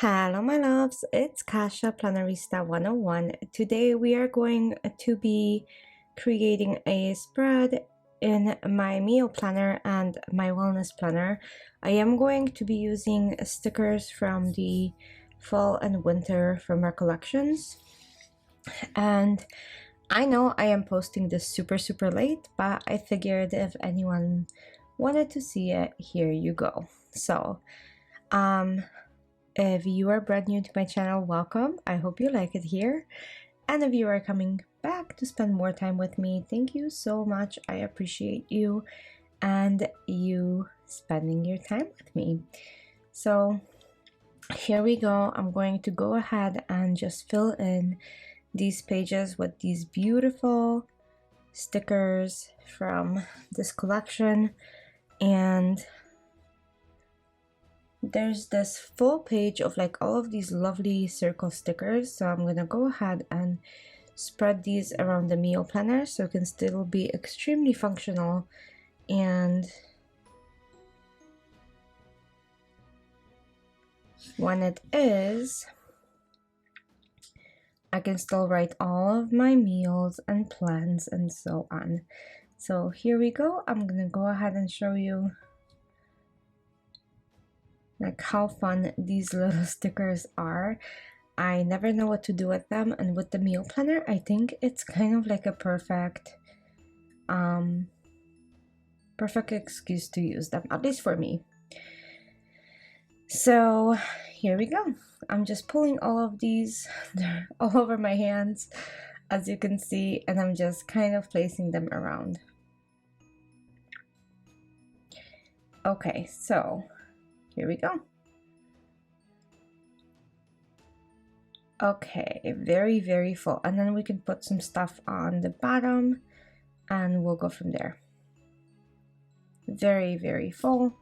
Hello my loves, it's Kasha Planarista 101. Today we are going to be creating a spread in my meal planner and my wellness planner. I am going to be using stickers from the fall and winter from our collections. And I know I am posting this super late, but I figured if anyone wanted to see it, here you go. So, if you are brand new to my channel, welcome. I hope you like it here. And if you are coming back to spend more time with me, thank you so much. I appreciate you and you spending your time with me. So here we go. I'm going to go ahead and just fill in these pages with these beautiful stickers from this collection. And there's this full page of like all of these lovely circle stickers, so I'm gonna go ahead and spread these around the meal planner so it can still be extremely functional, and when it is, I can still write all of my meals and plans and so on. So here we go. I'm gonna go ahead and show you like how fun these little stickers are. I never know what to do with them, and with the meal planner I think it's kind of like a perfect excuse to use them, at least for me. So here we go. I'm just pulling all of these all over my hands, as you can see, and I'm just kind of placing them around. Okay, so here we go. Okay, very full, and then we can put some stuff on the bottom and we'll go from there. Very full.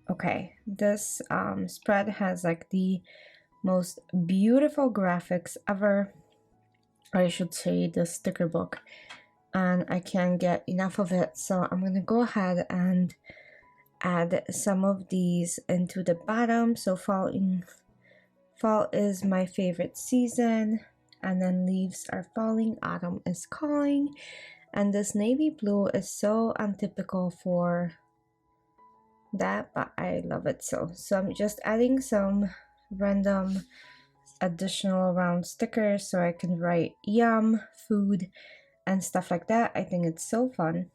Okay, this spread has like the most beautiful graphics ever, or I should say the sticker book, and I can't get enough of it, so I'm gonna go ahead and add some of these into the bottom. So fall is my favorite season, and then leaves are falling, autumn is calling, and this navy blue is so untypical for that, but I love it. So I'm just adding some random additional round stickers so I can write yum, food, and stuff like that. I think it's so fun.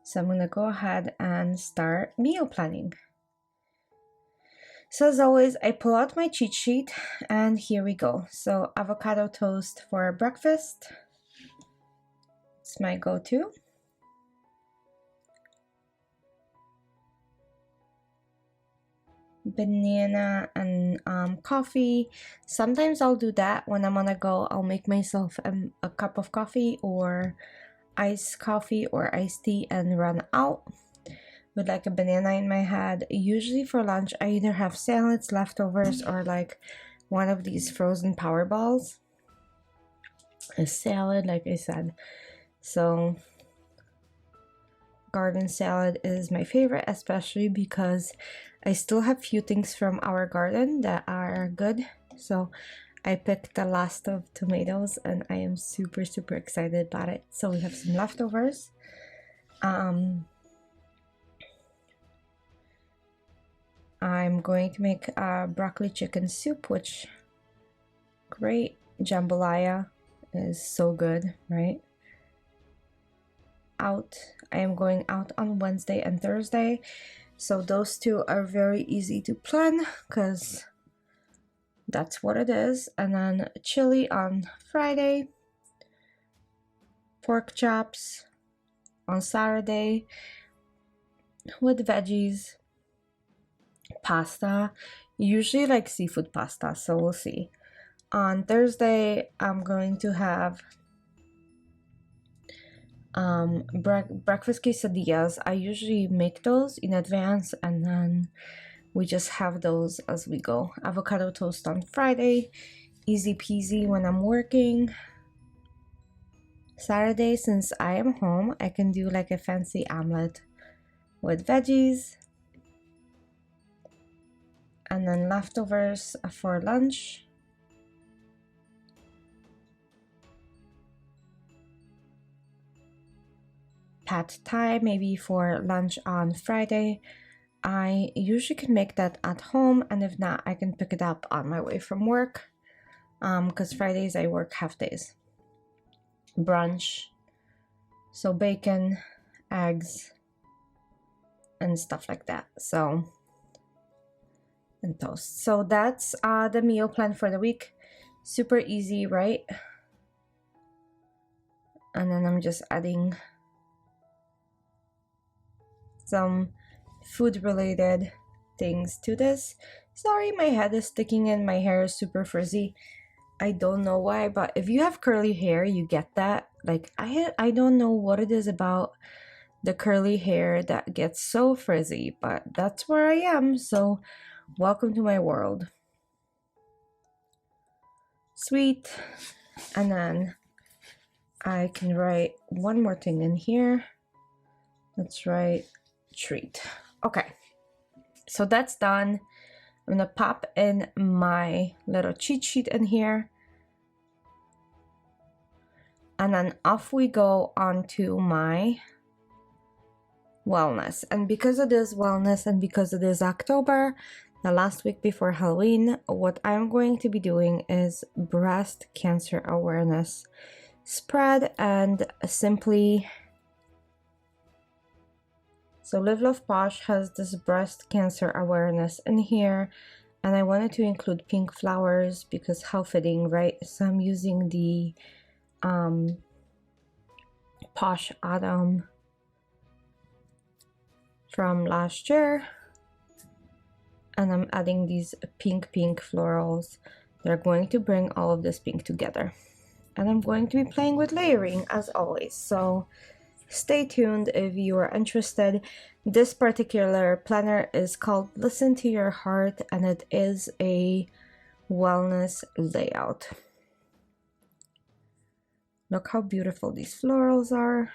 So I'm gonna go ahead and start meal planning. So as always, I pull out my cheat sheet, and here we go. So avocado toast for breakfast. It's my go-to. Banana and coffee. Sometimes I'll do that when I'm on a go. I'll make myself a cup of coffee or iced coffee or iced tea and run out with like a banana in my hand. Usually for lunch I either have salads, leftovers, or like one of these frozen power balls. A salad, like I said. So garden salad is my favorite, especially because I still have few things from our garden that are good. So I picked the last of tomatoes and I am super excited about it. So we have some leftovers. I'm going to make broccoli chicken soup, which great. Jambalaya is so good, right? I am going out on Wednesday and Thursday, so those two are very easy to plan because that's what it is. And then chili on Friday, pork chops on Saturday with veggies, pasta, usually like seafood pasta, so we'll see. On Thursday I'm going to have breakfast quesadillas. I usually make those in advance and then we just have those as we go. Avocado toast on Friday, easy peasy when I'm working. Saturday, since I am home, I can do like a fancy omelet with veggies, and then leftovers for lunch. Pad Thai maybe for lunch on Friday. I usually can make that at home, and if not, I can pick it up on my way from work, because Fridays I work half days. Brunch, so bacon, eggs, and stuff like that. So, and toast. So that's the meal plan for the week. Super easy, right? And then I'm just adding some food related things to this. Sorry, my head is sticking in, my hair is super frizzy. I don't know why, but if you have curly hair, you get that. Like I don't know what it is about the curly hair that gets so frizzy, but that's where I am. So welcome to my world. Sweet. And then I can write one more thing in here. Let's write treat. Okay, so that's done. I'm gonna pop in my little cheat sheet in here, and then off we go onto my wellness. And because it is wellness and because it is October, the last week before Halloween, what I'm going to be doing is breast cancer awareness spread. And simply, so Live Love Posh has this breast cancer awareness in here, and I wanted to include pink flowers because how fitting, right? So I'm using the Posh Autumn from last year, and I'm adding these pink florals that are going to bring all of this pink together. And I'm going to be playing with layering as always, so stay tuned if you are interested. This particular planner is called Listen to Your Heart, and it is a wellness layout. Look how beautiful these florals are.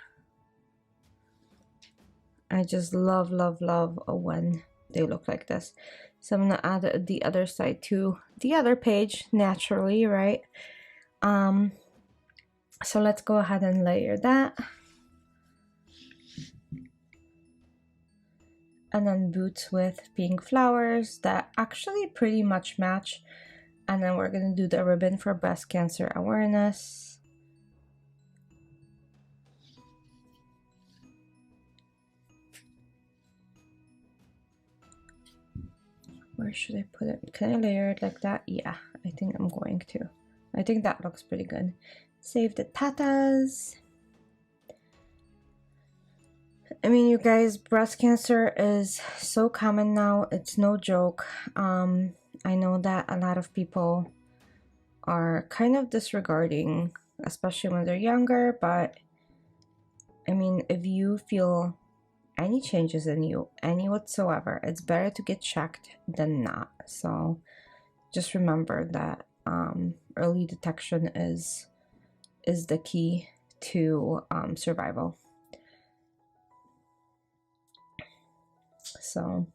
I just love when they look like this. So I'm gonna add the other side to the other page naturally, right? So let's go ahead and layer that. And then boots with pink flowers that actually pretty much match. And then we're gonna do the ribbon for breast cancer awareness. Where should I put it? Can I layer it like that? Yeah, I think I'm going to. I think that looks pretty good. Save the tatas. I mean, you guys, breast cancer is so common now. It's no joke. I know that a lot of people are kind of disregarding, especially when they're younger, but I mean, if you feel any changes in you, any whatsoever, it's better to get checked than not. So just remember that early detection is the key to survival. So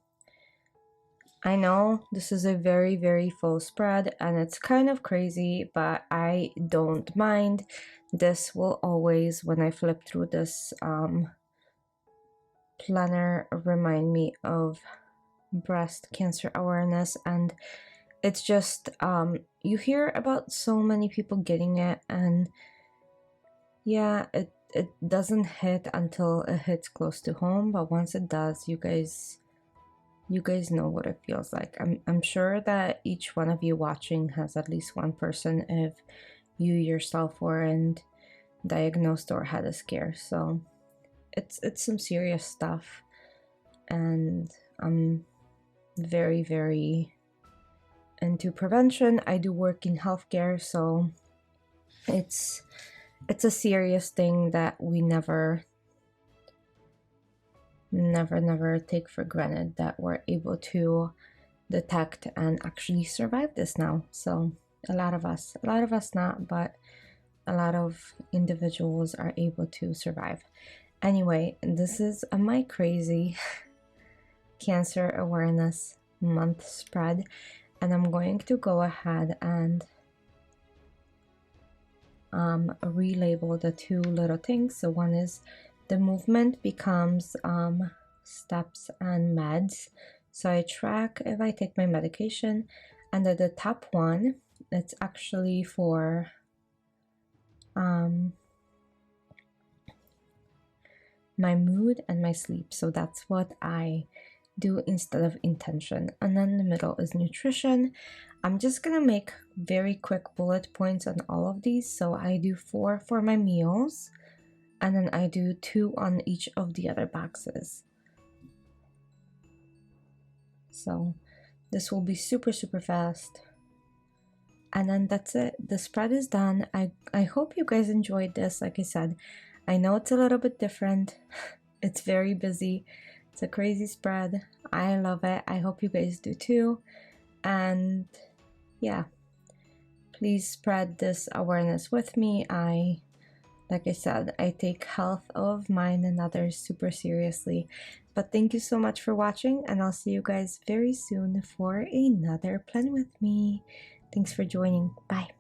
I know this is a very full spread and it's kind of crazy, but I don't mind. This will always, when I flip through this planner, remind me of breast cancer awareness. And it's just you hear about so many people getting it, and yeah, it doesn't hit until it hits close to home, but once it does, you guys know what it feels like. I'm sure that each one of you watching has at least one person if you yourself weren't diagnosed or had a scare. So it's some serious stuff, and I'm very into prevention. I do work in healthcare, so it's a serious thing that we never take for granted, that we're able to detect and actually survive this now. So a lot of us not, but a lot of individuals are able to survive. Anyway, this is my crazy Cancer Awareness Month spread, and I'm going to go ahead and relabel the two little things. So one is the movement becomes steps and meds. So I track if I take my medication, and the top one, it's actually for my mood and my sleep. So that's what I do instead of intention. And then the middle is nutrition. I'm just gonna make very quick bullet points on all of these. So I do 4 for my meals, and then I do 2 on each of the other boxes. So this will be super fast. And then that's it. The spread is done. I hope you guys enjoyed this. Like I said, I know it's a little bit different. It's very busy. It's a crazy spread. I love it. I hope you guys do too. And yeah, please spread this awareness with me. Like I said, I take health of mine and others super seriously. But thank you so much for watching, and I'll see you guys very soon for another plan with me. Thanks for joining. Bye.